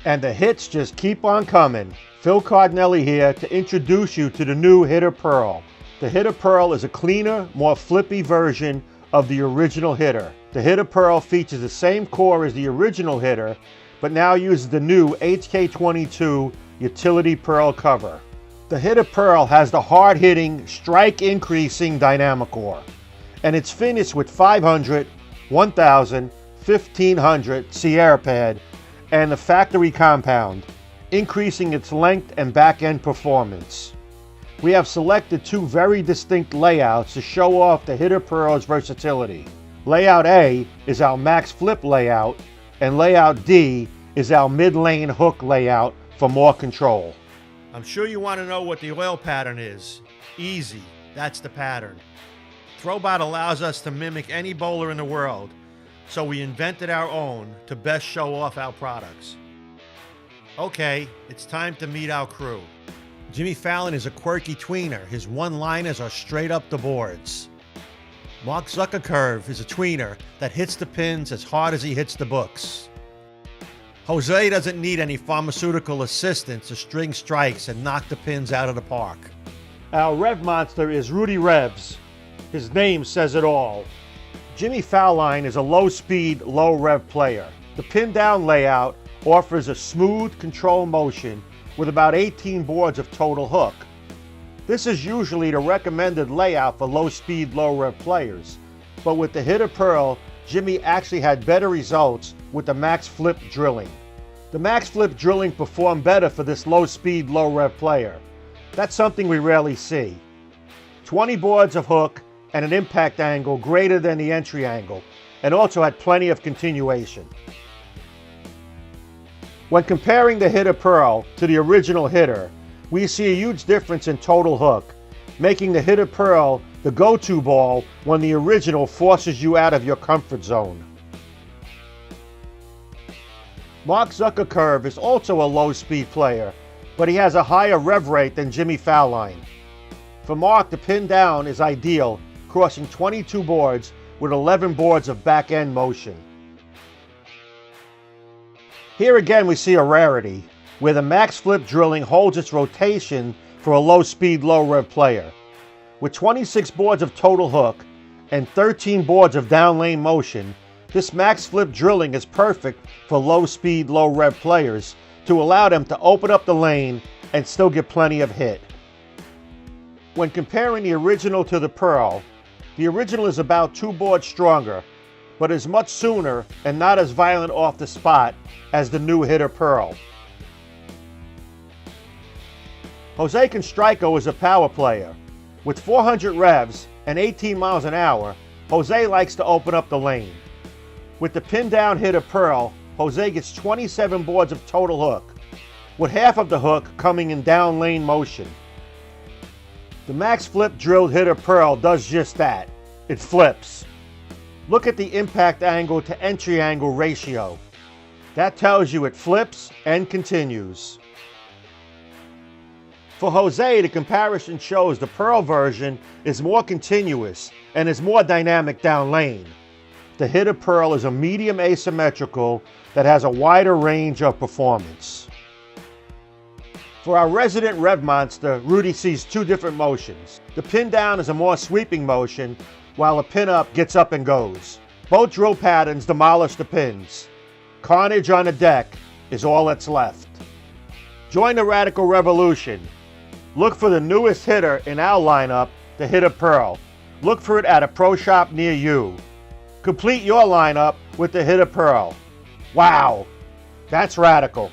And the hits just keep on coming. Phil Cardinelli here to introduce you to the new Hitter Pearl. The Hitter Pearl is a cleaner, more flippy version of the original Hitter. The Hitter Pearl features the same core as the original Hitter, but now uses the new HK22 Utility Pearl cover. The Hitter Pearl has the hard-hitting, strike-increasing Dynamacore, and it's finished with 500, 1000, 1500 Sierra pad and the factory compound, increasing its length and back-end performance. We have selected two very distinct layouts to show off the Hitter Pearl's versatility. Layout A is our max flip layout, and Layout D is our mid-lane hook layout for more control. I'm sure you want to know what the oil pattern is. Easy, that's the pattern. ThroBot allows us to mimic any bowler in the world, so we invented our own to best show off our products. Okay, it's time to meet our crew. Jimmy Fallon is a quirky tweener. His one-liners are straight up the boards. Mark Zuckercurve is a tweener that hits the pins as hard as he hits the books. Jose doesn't need any pharmaceutical assistance to string strikes and knock the pins out of the park. Our Rev Monster is Rudy Revs. His name says it all. Jimmy Fallon is a low-speed, low-rev player. The pin-down layout offers a smooth control motion with about 18 boards of total hook. This is usually the recommended layout for low-speed, low-rev players, but with the Hitter Pearl, Jimmy actually had better results with the max flip drilling. The max flip drilling performed better for this low-speed, low-rev player. That's something we rarely see. 20 boards of hook and an impact angle greater than the entry angle, and also had plenty of continuation. When comparing the Hitter Pearl to the original Hitter, we see a huge difference in total hook, making the Hitter Pearl the go-to ball when the original forces you out of your comfort zone. Mark Zuckercurve is also a low-speed player, but he has a higher rev rate than Jimmy Fallon. For Mark, the pin down is ideal, crossing 22 boards with 11 boards of back-end motion. Here again we see a rarity, where the max flip drilling holds its rotation for a low-speed, low-rev player. With 26 boards of total hook and 13 boards of down lane motion, this max flip drilling is perfect for low-speed, low-rev players to allow them to open up the lane and still get plenty of hit. When comparing the original to the Pearl, the original is about 2 boards stronger, but is much sooner and not as violent off the spot as the new Hitter Pearl. Jose Constrico is a power player. With 400 revs and 18 miles an hour, Jose likes to open up the lane. With the pin down Hitter Pearl, Jose gets 27 boards of total hook, with half of the hook coming in down lane motion. The max flip drilled Hitter Pearl does just that. It flips. Look at the impact angle to entry angle ratio. That tells you it flips and continues. For Jose, the comparison shows the Pearl version is more continuous and is more dynamic down lane. The Hitter Pearl is a medium asymmetrical that has a wider range of performance. For our resident Rev Monster, Rudy sees two different motions. The pin down is a more sweeping motion, while a pin up gets up and goes. Both drill patterns demolish the pins. Carnage on the deck is all that's left. Join the radical revolution. Look for the newest hitter in our lineup, the Hitter Pearl. Look for it at a pro shop near you. Complete your lineup with the Hitter Pearl. Wow, that's radical.